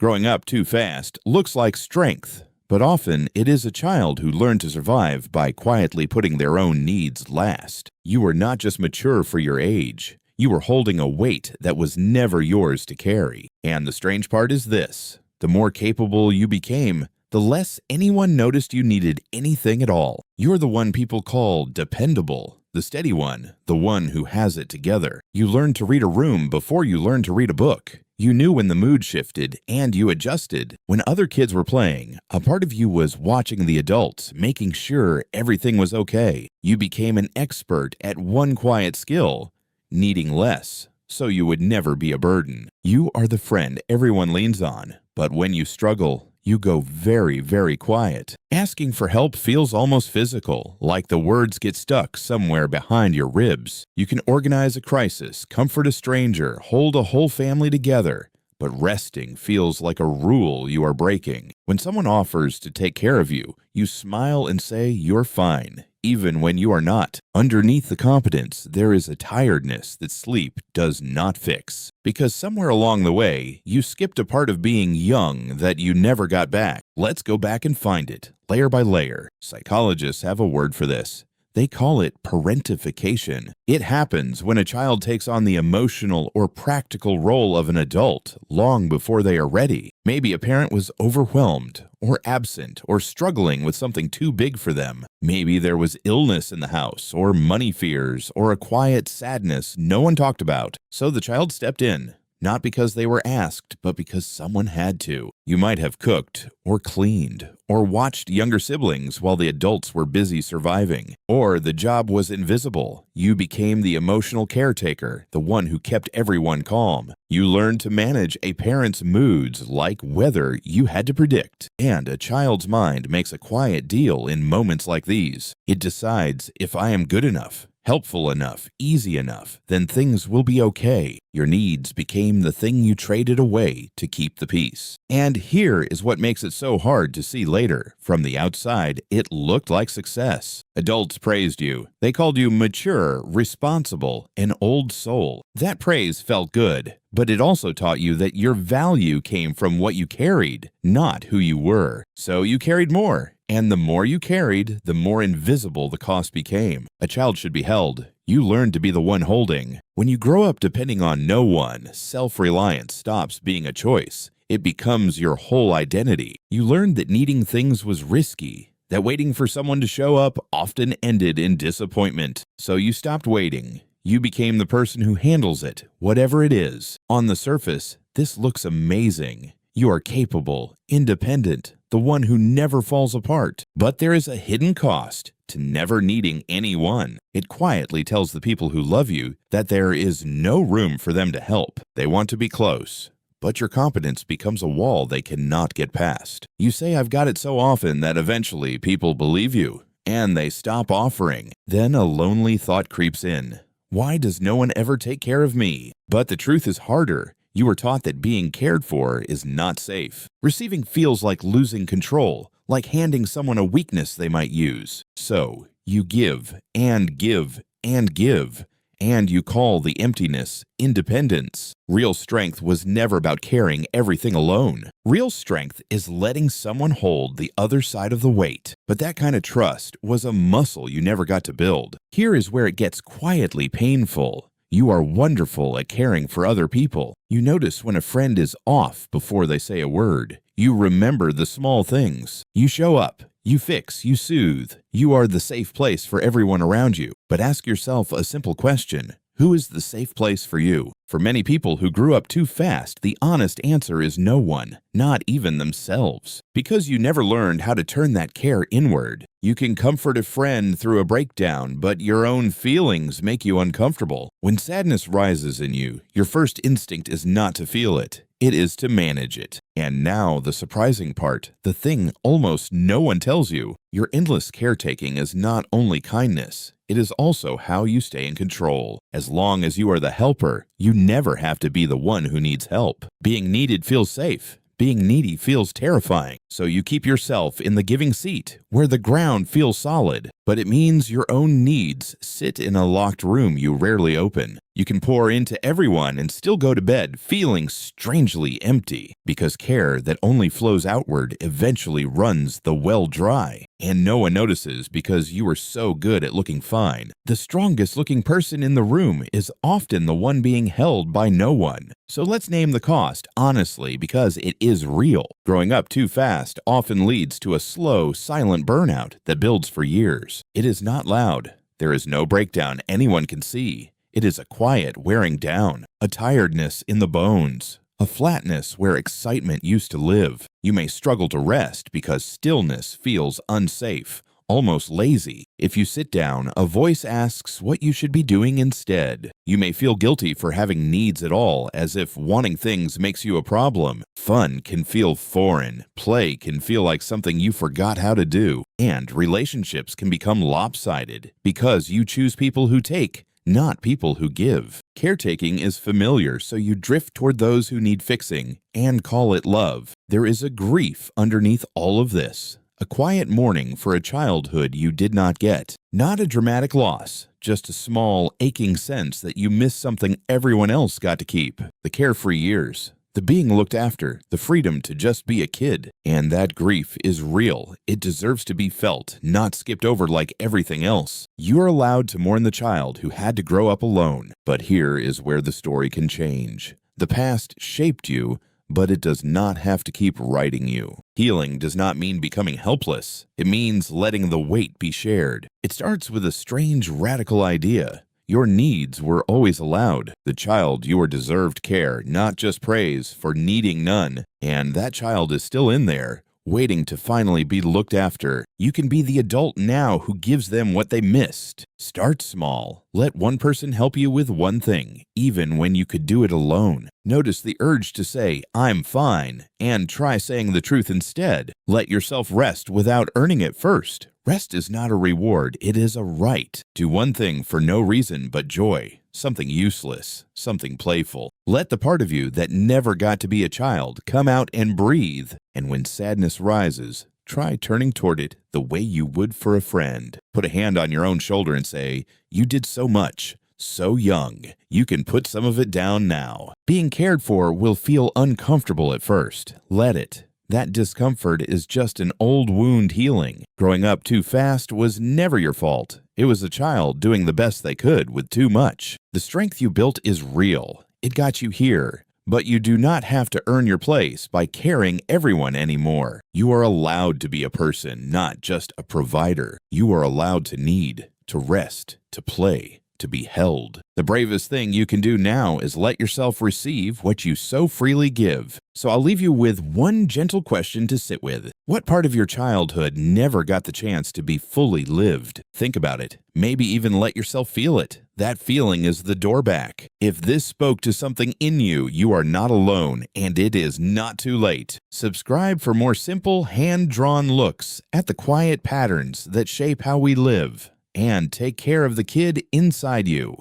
Growing up too fast looks like strength, but often it is a child who learned to survive by quietly putting their own needs last. You were not just mature for your age. You were holding a weight that was never yours to carry. And the strange part is this: the more capable you became, the less anyone noticed you needed anything at all. You're the one people call dependable, the steady one, the one who has it together. You learned to read a room before you learned to read a book. You knew when the mood shifted, and you adjusted. When other kids were playing, a part of you was watching the adults, making sure everything was okay. You became an expert at one quiet skill: needing less, so you would never be a burden. You are the friend everyone leans on, but when you struggle, you go very, very quiet. Asking for help feels almost physical, like the words get stuck somewhere behind your ribs. You can organize a crisis, comfort a stranger, hold a whole family together, but resting feels like a rule you are breaking. When someone offers to take care of you, you smile and say you're fine, even when you are not. Underneath the competence, there is a tiredness that sleep does not fix. Because somewhere along the way, you skipped a part of being young that you never got back. Let's go back and find it, layer by layer. Psychologists have a word for this. They call it parentification. It happens when a child takes on the emotional or practical role of an adult long before they are ready. Maybe a parent was overwhelmed or absent or struggling with something too big for them. Maybe there was illness in the house or money fears or a quiet sadness no one talked about. So the child stepped in. Not because they were asked, but because someone had to. You might have cooked, or cleaned, or watched younger siblings while the adults were busy surviving. Or the job was invisible. You became the emotional caretaker, the one who kept everyone calm. You learned to manage a parent's moods like weather you had to predict. And a child's mind makes a quiet deal in moments like these. It decides, if I am good enough, helpful enough, easy enough, then things will be okay. Your needs became the thing you traded away to keep the peace. And here is what makes it so hard to see later. From the outside, it looked like success. Adults praised you. They called you mature, responsible, an old soul. That praise felt good, but it also taught you that your value came from what you carried, not who you were. So you carried more. And the more you carried, the more invisible the cost became. A child should be held. You learn to be the one holding. When you grow up depending on no one, self-reliance stops being a choice. It becomes your whole identity. You learn that needing things was risky, that waiting for someone to show up often ended in disappointment. So you stopped waiting. You became the person who handles it, whatever it is. On the surface, this looks amazing. You are capable, independent, the one who never falls apart. But there is a hidden cost to never needing anyone. It quietly tells the people who love you that there is no room for them to help. They want to be close, but your competence becomes a wall they cannot get past. You say I've got it so often that eventually people believe you, and they stop offering. Then a lonely thought creeps in. Why does no one ever take care of me? But the truth is harder. You were taught that being cared for is not safe. Receiving feels like losing control, like handing someone a weakness they might use. So you give and give and give, and you call the emptiness independence. Real strength was never about carrying everything alone. Real strength is letting someone hold the other side of the weight. But that kind of trust was a muscle you never got to build. Here is where it gets quietly painful. You are wonderful at caring for other people. You notice when a friend is off before they say a word. You remember the small things. You show up. You fix. You soothe. You are the safe place for everyone around you. But ask yourself a simple question. Who is the safe place for you? For many people who grew up too fast, the honest answer is no one, not even themselves. Because you never learned how to turn that care inward. You can comfort a friend through a breakdown, but your own feelings make you uncomfortable. When sadness rises in you, your first instinct is not to feel it. It is to manage it. And now the surprising part, the thing almost no one tells you. Your endless caretaking is not only kindness. It is also how you stay in control. As long as you are the helper, you never have to be the one who needs help. Being needed feels safe. being needy feels terrifying, so you keep yourself in the giving seat where the ground feels solid. But it means your own needs sit in a locked room you rarely open. You can pour into everyone and still go to bed feeling strangely empty, because care that only flows outward eventually runs the well dry. And no one notices because you are so good at looking fine. The strongest looking person in the room is often the one being held by no one. So let's name the cost honestly, because it is real. Growing up too fast often leads to a slow, silent burnout that builds for years. It is not loud. There is no breakdown anyone can see. It is a quiet wearing down, a tiredness in the bones, a flatness where excitement used to live. You may struggle to rest because stillness feels unsafe, almost lazy. If you sit down, a voice asks what you should be doing instead. You may feel guilty for having needs at all, as if wanting things makes you a problem. Fun can feel foreign. Play can feel like something you forgot how to do. And relationships can become lopsided because you choose people who take, not people who give. Caretaking is familiar, so you drift toward those who need fixing and call it love. There is a grief underneath all of this. A quiet mourning for a childhood you did not get. Not a dramatic loss, just a small, aching sense that you missed something everyone else got to keep. The carefree years. The being looked after, the freedom to just be a kid. And that grief is real. It deserves to be felt, not skipped over like everything else. You are allowed to mourn the child who had to grow up alone. But here is where the story can change. The past shaped you, but it does not have to keep writing you. Healing does not mean becoming helpless. It means letting the weight be shared. It starts with a strange, radical idea. Your needs were always allowed. The child you are deserved care, not just praise, for needing none. And that child is still in there, waiting to finally be looked after. You can be the adult now who gives them what they missed. Start small. Let one person help you with one thing, even when you could do it alone. Notice the urge to say, "I'm fine," and try saying the truth instead. Let yourself rest without earning it first. Rest is not a reward, it is a right. Do one thing for no reason but joy. Something useless, something playful. Let the part of you that never got to be a child come out and breathe. And when sadness rises, try turning toward it the way you would for a friend. Put a hand on your own shoulder and say, "You did so much, so young. You can put some of it down now." Being cared for will feel uncomfortable at first. Let it. That discomfort is just an old wound healing. Growing up too fast was never your fault. It was a child doing the best they could with too much. The strength you built is real. It got you here. But you do not have to earn your place by caring everyone anymore. You are allowed to be a person, not just a provider. You are allowed to need, to rest, to play, to be held. The bravest thing you can do now is let yourself receive what you so freely give. So I'll leave you with one gentle question to sit with. What part of your childhood never got the chance to be fully lived? Think about it. Maybe even let yourself feel it. That feeling is the door back. If this spoke to something in you, you are not alone, and it is not too late. Subscribe for more simple, hand-drawn looks at the quiet patterns that shape how we live. And take care of the kid inside you.